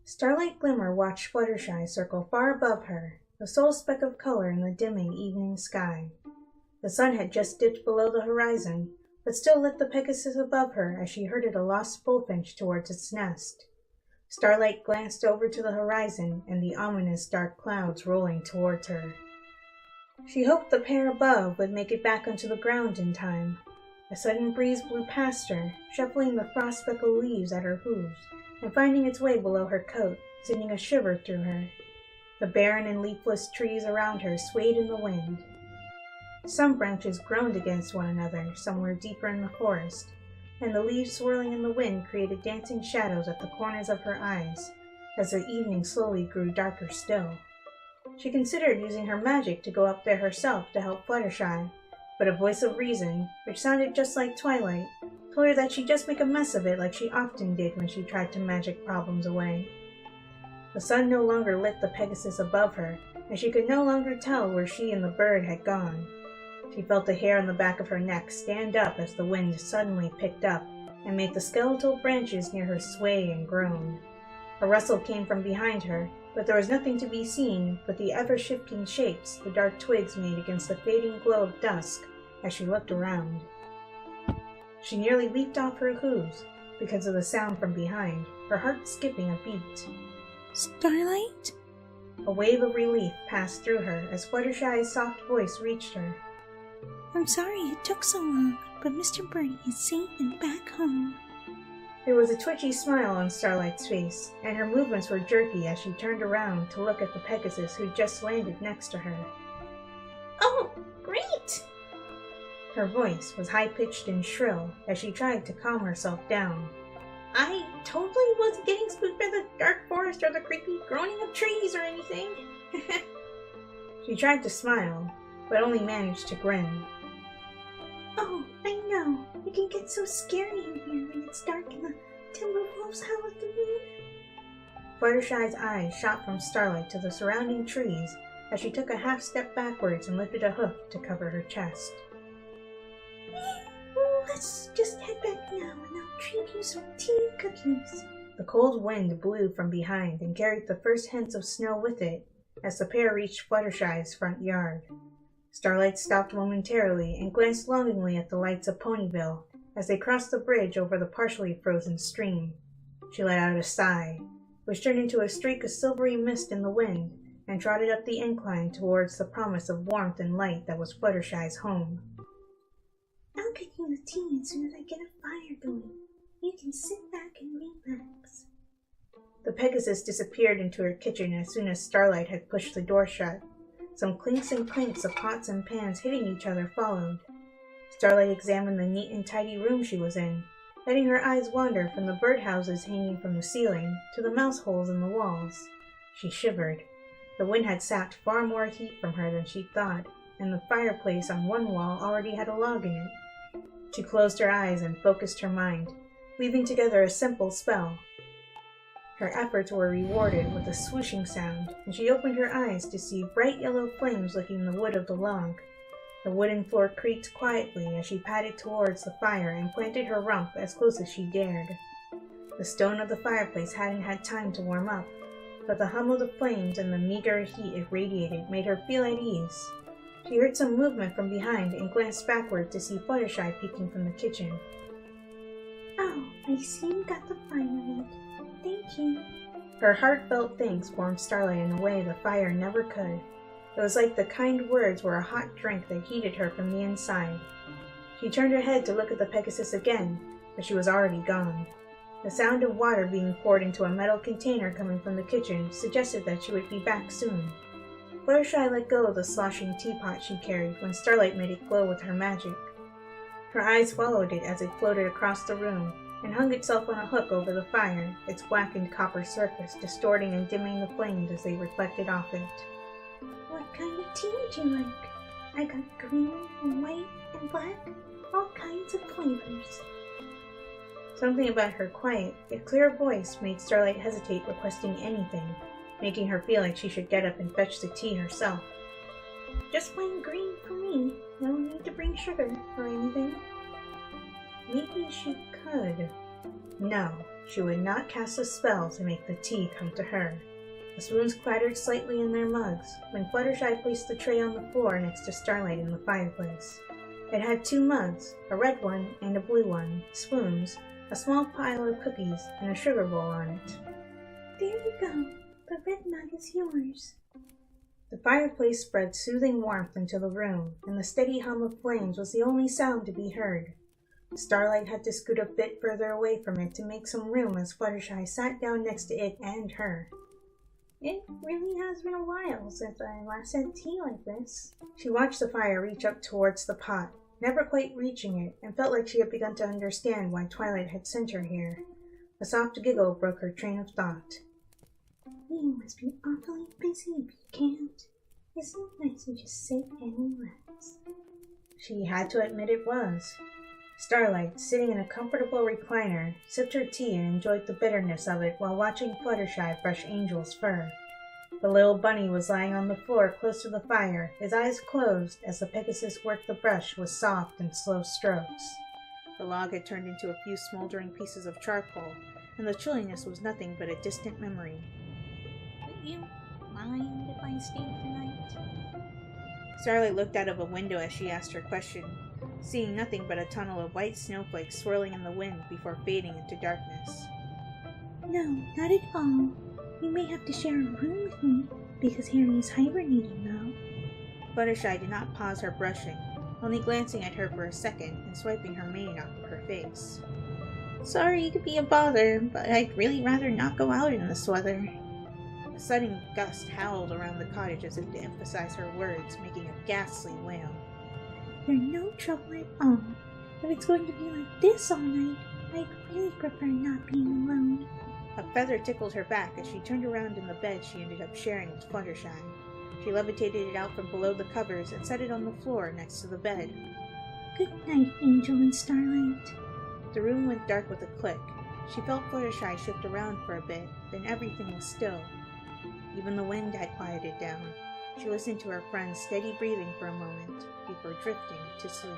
Starlight Glimmer watched Fluttershy circle far above her, the sole speck of color in the dimming evening sky. The sun had just dipped below the horizon, but still lit the Pegasus above her as she herded a lost bullfinch towards its nest. Starlight glanced over to the horizon and the ominous dark clouds rolling towards her. She hoped the pair above would make it back onto the ground in time. A sudden breeze blew past her, shuffling the frost-speckled leaves at her hooves, and finding its way below her coat, sending a shiver through her. The barren and leafless trees around her swayed in the wind. Some branches groaned against one another somewhere deeper in the forest, and the leaves swirling in the wind created dancing shadows at the corners of her eyes, as the evening slowly grew darker still. She considered using her magic to go up there herself to help Fluttershy, but a voice of reason, which sounded just like Twilight, told her that she'd just make a mess of it like she often did when she tried to magic problems away. The sun no longer lit the Pegasus above her, and she could no longer tell where she and the bird had gone. She felt the hair on the back of her neck stand up as the wind suddenly picked up and made the skeletal branches near her sway and groan. A rustle came from behind her, but there was nothing to be seen but the ever-shifting shapes the dark twigs made against the fading glow of dusk as she looked around. She nearly leaped off her hooves because of the sound from behind, her heart skipping a beat. Starlight? A wave of relief passed through her as Fluttershy's soft voice reached her. I'm sorry it took so long, but Mr. Birdie is safe and back home. There was a twitchy smile on Starlight's face, and her movements were jerky as she turned around to look at the Pegasus who just landed next to her. Oh, great! Her voice was high-pitched and shrill as she tried to calm herself down. I totally wasn't getting spooked by the dark forest or the creepy groaning of trees or anything. She tried to smile, but only managed to grin. Oh, I know. It can get so scary in here when it's dark and the timber wolves howl at the moon. Fluttershy's eyes shot from Starlight to the surrounding trees as she took a half-step backwards and lifted a hoof to cover her chest. Let's just head back now and I'll treat you some tea and cookies. The cold wind blew from behind and carried the first hints of snow with it as the pair reached Fluttershy's front yard. Starlight stopped momentarily and glanced longingly at the lights of Ponyville as they crossed the bridge over the partially frozen stream. She let out a sigh, which turned into a streak of silvery mist in the wind, and trotted up the incline towards the promise of warmth and light that was Fluttershy's home. I'll cook you the tea as soon as I get a fire going. You can sit back and relax. The Pegasus disappeared into her kitchen as soon as Starlight had pushed the door shut. Some clinks and clinks of pots and pans hitting each other followed. Starlight examined the neat and tidy room she was in, letting her eyes wander from the birdhouses hanging from the ceiling to the mouse holes in the walls. She shivered. The wind had sapped far more heat from her than she'd thought, and the fireplace on one wall already had a log in it. She closed her eyes and focused her mind, weaving together a simple spell. Her efforts were rewarded with a swooshing sound, and she opened her eyes to see bright yellow flames licking the wood of the log. The wooden floor creaked quietly as she padded towards the fire and planted her rump as close as she dared. The stone of the fireplace hadn't had time to warm up, but the hum of the flames and the meager heat it radiated made her feel at ease. She heard some movement from behind and glanced backward to see Fluttershy peeking from the kitchen. Oh, I see you got the fire made. Thank you. Her heartfelt thanks warmed Starlight in a way the fire never could. It was like the kind words were a hot drink that heated her from the inside. She turned her head to look at the Pegasus again, but she was already gone. The sound of water being poured into a metal container coming from the kitchen suggested that she would be back soon. Fluttershy let go of the sloshing teapot she carried when Starlight made it glow with her magic. Her eyes followed it as it floated across the room and hung itself on a hook over the fire, its blackened copper surface distorting and dimming the flames as they reflected off it. What kind of tea would you like? I got green and white and black, all kinds of flavors. Something about her quiet, yet clear voice made Starlight hesitate requesting anything, making her feel like she should get up and fetch the tea herself. Just plain green for me. No need to bring sugar or anything. Maybe she could, No, she would not cast a spell to make the tea come to her. The spoons clattered slightly in their mugs when Fluttershy placed the tray on the floor next to Starlight in the fireplace. It had 2 mugs, a red one and a blue one, spoons, a small pile of cookies, and a sugar bowl on it. There you go. The red mug is yours. The fireplace spread soothing warmth into the room, and the steady hum of flames was the only sound to be heard. Starlight had to scoot a bit further away from it to make some room as Fluttershy sat down next to it and her. It really has been a while since I last had tea like this. She watched the fire reach up towards the pot, never quite reaching it, and felt like she had begun to understand why Twilight had sent her here. A soft giggle broke her train of thought. You must be awfully busy if you can't. Isn't it nice to just sit and relax? She had to admit it was. Starlight, sitting in a comfortable recliner, sipped her tea and enjoyed the bitterness of it while watching Fluttershy brush Angel's fur. The little bunny was lying on the floor close to the fire, his eyes closed as the Pegasus worked the brush with soft and slow strokes. The log had turned into a few smoldering pieces of charcoal, and the chilliness was nothing but a distant memory. Would you mind if I stayed tonight? Starlight looked out of a window as she asked her question, seeing nothing but a tunnel of white snowflakes swirling in the wind before fading into darkness. No, not at all. You may have to share a room with me, because Harry is hibernating now. Fluttershy did not pause her brushing, only glancing at her for a second and swiping her mane off of her face. Sorry to be a bother, but I'd really rather not go out in this weather. A sudden gust howled around the cottage as if to emphasize her words, making a ghastly wail. You're no trouble at all. If it's going to be like this all night, I'd really prefer not being alone. A feather tickled her back as she turned around in the bed she ended up sharing with Fluttershy. She levitated it out from below the covers and set it on the floor next to the bed. Good night, Angel and Starlight. The room went dark with a click. She felt Fluttershy shift around for a bit, then everything was still. Even the wind had quieted down. She listened to her friend's steady breathing for a moment before drifting to sleep.